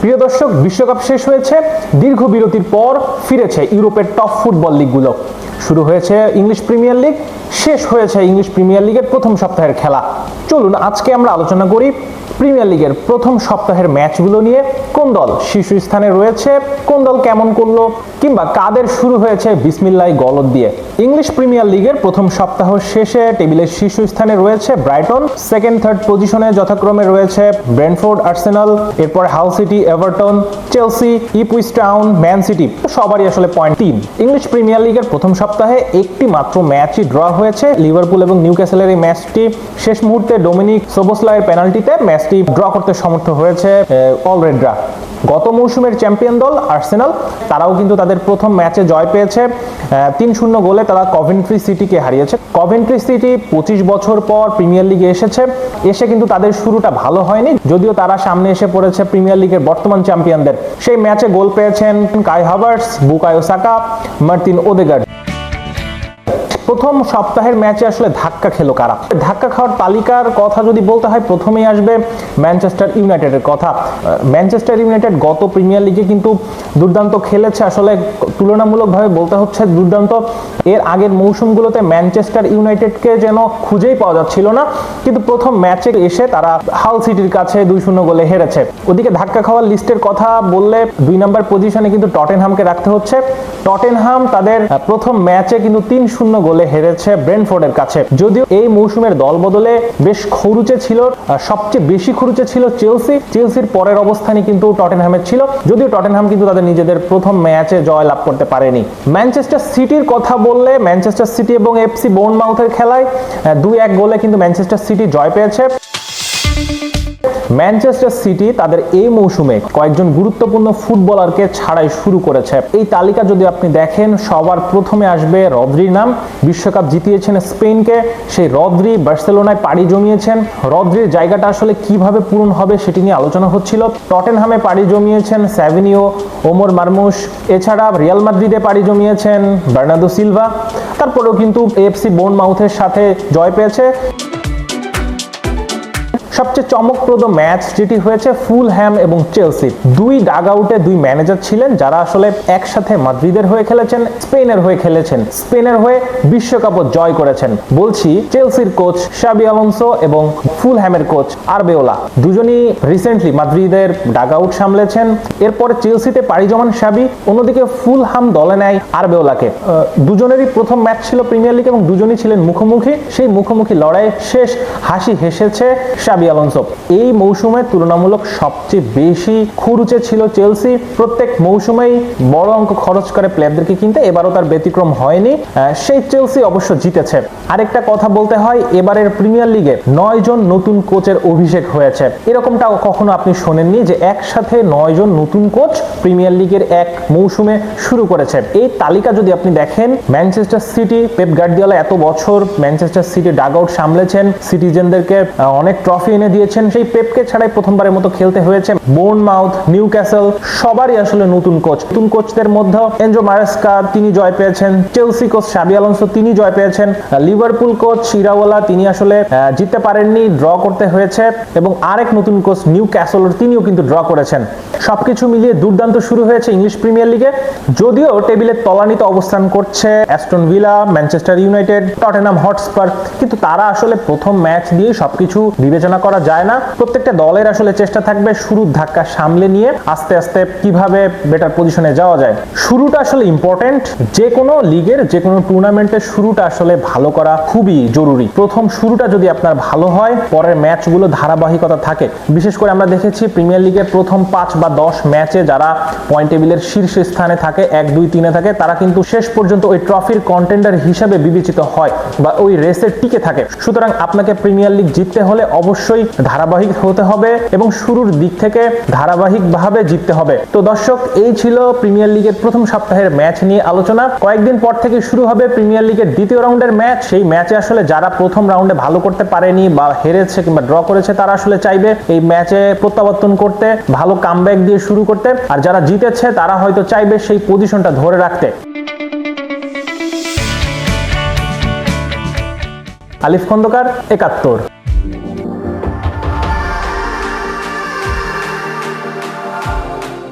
প্রিয় দর্শক, বিশ্বকাপ শেষ হয়েছে, দীর্ঘ বিরতির পর ফিরেছে ইউরোপের টপ ফুটবল লিগগুলো। শুরু হয়েছে ইংলিশ প্রিমিয়ার লিগ, শেষ হয়েছে ইংলিশ প্রিমিয়ার লিগের প্রথম সপ্তাহের খেলা। চলুন আজকে আমরা আলোচনা করি প্রিমিয়ার লিগের প্রথম সপ্তাহের ম্যাচগুলো নিয়ে। কোন দল শীর্ষস্থানে রয়েছে, কোন দল কেমন করলো, কিংবা কাদের শুরু হয়েছে বিসমিল্লাহ গলত দিয়ে। ইংলিশ প্রিমিয়ার লিগের প্রথম সপ্তাহ শেষে টেবিলের শীর্ষস্থানে রয়েছে ব্রাইটন, সেকেন্ড থার্ড পজিশনে যথাক্রমে রয়েছে ব্রেন্টফোর্ড, আর্সেনাল, এরপর হাল city, Everton, Chelsea, Ipswich town, man city. সবারই আসলে পয়েন্ট 3। ইংলিশ প্রিমিয়ার লিগের প্রথম সপ্তাহে একটি মাত্র ম্যাচই ড্র হয়েছে, লিভারপুল এবং নিউক্যাসলের এই ম্যাচটি শেষ মুহূর্তে ডোমিনিক সোবোসলাইয়ের পেনাল্টিতে ম্যাচটি ড্র করতে সমর্থ হয়েছে অলরেডরা। গত মৌসুমের চ্যাম্পিয়ন দল আর্সেনাল, তারাও কিন্তু তাদের প্রথম ম্যাচে জয় পেয়েছে। 3-0 গোলে তারা কভেন্ট্রি সিটিকে হারিয়েছে। কভেন্ট্রি সিটি 25 বছর পর প্রিমিয়ার লিগে এসে কিন্তু তাদের শুরুটা ভালো হয়নি, যদিও তারা সামনে এসে পড়েছে প্রিমিয়ার লিগের বর্তমান চ্যাম্পিয়নদের। সেই ম্যাচে গোল পেয়েছেন কাই হাভার্টস, বুকায়ো সাকা, মার্তিন ওদেগার্ড। প্রথম সপ্তাহের ম্যাচে আসলে ধাক্কা খেলো কারা? ধাক্কা খাওয়ার তালিকার কথা যদি বলতে হয়, প্রথমেই আসবে ম্যানচেস্টার ইউনাইটেডের কথা। ম্যানচেস্টার ইউনাইটেড গত প্রিমিয়ার লিগে কিন্তু দুর্দান্ত খেলেছে, আসলে তুলনামূলকভাবে বলতে হচ্ছে দুর্দান্ত। এর আগের মৌসুমগুলোতে ম্যানচেস্টার ইউনাইটেডকে যেন খুঁজেই পাওয়া যাচ্ছিল না, কিন্তু প্রথম ম্যাচে এসে তারা হাল সিটির কাছে 2-0 গোলে হেরেছে। ওদিকে ধাক্কা খাওয়ার লিস্টের কথা বললে 2 নম্বর পজিশনে কিন্তু টটেনহামকে রাখতে হচ্ছে। টটেনহাম তাদের প্রথম ম্যাচে কিন্তু 3-0 গোলে হেরেছে ব্রেন্টফোর্ডের কাছে। যদিও এই মৌসুমের দল বদলে বেশ খরুচে ছিল, সবচেয়ে বেশি খরুচে ছিল চেলসির পরের অবস্থানই কিন্তু টটেনহামের ছিল, যদিও টটেনহাম কিন্তু তাদের নিজেদের প্রথম ম্যাচে জয় লাভ করতে পারেনি। ম্যানচেস্টার সিটির কথা বললে, ম্যানচেস্টার সিটি এবং এফসি বোর্নমাউথের খেলায় 2-1 গোলে কিন্তু ম্যানচেস্টার সিটি জয় পেয়েছে। ম্যানচেস্টার সিটি তাদের এই মৌসুমে কয়েকজন গুরুত্বপূর্ণ ফুটবলারকে ছাড়াই শুরু করেছে। এই তালিকা যদি আপনি দেখেন, সবার প্রথমে আসবে রদ্রির নাম। বিশ্বকাপ জিতিয়েছেন স্পেনকে, সেই রদ্রি বার্সেলোনায় পাড়ি জমিয়েছেন। রদ্রির জায়গাটা আসলে কিভাবে পূরণ হবে সেটি নিয়ে আলোচনা হচ্ছিল। টটেনহামে পাড়ি জমিয়েছেন স্যাভিনিও, ওমর মারমুশ। এছাড়া রিয়াল মাদ্রিদে পাড়ি জমিয়েছেন বার্নার্দো সিলভা। তারপরেও কিন্তু এফসি বোর্নমাউথের সাথে জয় পেয়েছে। সবচেয়ে চমকপ্রদ ম্যাচ যেটি হয়েছে ফুলহ্যাম এবং চেলসি। 2 ডাগ আউটে 2 ম্যানেজার ছিলেন, যারা আসলে একসাথে মাদ্রিদের হয়ে খেলেছেন, স্পেনের হয়ে খেলেছেন, স্পেনের হয়ে বিশ্বকাপও জয় করেছেন। বলছি চেলসির কোচ শাবি আলোনসো এবং ফুলহ্যামের কোচ আরবেওলা। দুজনই রিসেন্টলি মাদ্রিদের ডাগ আউট সামলেছেন। এরপরে চেলসিতে পাড়ি জমান শাবি, অন্যদিকে ফুলহ্যাম দলে নেয় আরবেওলাকে। দুজনেরই প্রথম ম্যাচ ছিল প্রিমিয়ার লিগ এবং দুজনই ছিলেন মুখোমুখি। সেই মুখোমুখি লড়াই শেষ হাসি হেসেছে শাবি আলোনসো। এই মৌসুমে তুলনামূলক সবচেয়ে বেশি খরুচে ছিল চেলসি। প্রত্যেক মৌসুমেই বড় অঙ্ক খরচ করে প্লেয়ারদেরকে কিনতে, এবারও তার ব্যতিক্রম হয়নি। সেই চেলসি অবশ্য জিতেছে। আরেকটা কথা বলতে হয়, এবারের প্রিমিয়ার লিগে 9 জন নতুন কোচের অভিষেক হয়েছে। এরকমটা কখনো আপনি শোনেননি যে একসাথে 9 জন নতুন কোচ প্রিমিয়ার লিগের এক মৌসুমে শুরু করেছে। এই তালিকা যদি আপনি দেখেন, ম্যানচেস্টার সিটি, পেপ গার্দিওলা এত বছর ম্যানচেস্টার সিটি ডাগ আউট সামলেছেন, সিটিজেনদেরকে অনেক ট্রফি এনে দিয়েছেন। সেই পেপকে ছাড়াই প্রথমবারের মতো খেলতে হয়েছে। বোর্নমাউথ, নিউক্যাসল সবারই আসলে নতুন কোচ। নতুন কোচদের মধ্যে এনজো মারেস্কা, তিনি জয় পেয়েছেন। চেলসি কোচ শাবি আলোনসো, তিনি জয় পেয়েছেন। লিভারপুল কোচ ইরাওলা, তিনি আসলে জিততে পারেননি, ড্র করতে হয়েছে। এবং আরেক নতুন কোচ নিউক্যাসলের, তিনিও কিন্তু ড্র করেছেন। সবকিছু মিলিয়ে দুর্দান্ত শুরু হয়েছে ইংলিশ প্রিমিয়ার লিগে। যদিও টেবিলের তলানিতে অবস্থান করছে Aston villa, Manchester United, Tottenham Hotspur, কিন্তু তারা আসলে প্রথম ম্যাচ দিয়ে সবকিছু বিবেচনা করা যায় না। প্রত্যেকটা দলের আসলে চেষ্টা থাকবে শুরুর ধাক্কা সামলে নিয়ে আস্তে আস্তে কিভাবে বেটার পজিশনে যাওয়া যায়। শুরুটা আসলে ইম্পর্টেন্ট। যে কোনো লিগের, যে কোনো টুর্নামেন্টের শুরুটা আসলে ভালো করা খুবই জরুরি। প্রথম শুরুটা যদি আপনার ভালো হয়, পরের ম্যাচগুলো ধারাবাহিকতা থাকে। বিশেষ করে আমরা দেখেছি প্রিমিয়ার লিগের প্রথম 5 বা 10 ম্যাচে যারা পয়েন্ট টেবিলের শীর্ষ স্থানে থাকে, 1, 2, 3-এ থাকে, তারা কিন্তু শেষ পর্যন্ত ওই ট্রফির কন্টেন্ডার হিসাবে বিবেচিত হয় বা ওই রেসে টিকে থাকে। সুতরাং আপনাকে প্রিমিয়ার লিগ জিততে হলে অবশ্যই ধারাবাহিক হতে হবে এবং শুরুর দিক থেকে ধারাবাহিকভাবে জিততে হবে। তো দর্শক, এই ছিল প্রিমিয়ার লিগের প্রথম সপ্তাহের ম্যাচ নিয়ে আলোচনা। কয়েকদিন পর থেকে শুরু হবে প্রিমিয়ার লিগের দ্বিতীয় রাউন্ডের ম্যাচ। সেই ম্যাচে আসলে যারা প্রথম রাউন্ডে ভালো করতে পারেনি বা হেরেছে কিংবা ড্র করেছে, তারা আসলে চাইবে এই ম্যাচে প্রত্যাবর্তন করতে, ভালো কামব্যাক দিয়ে শুরু করতে। আর যারা জিতেছে তারা হয়তো চাইবে সেই পজিশনটা ধরে রাখতে। আলিফ খন্দকার, 71।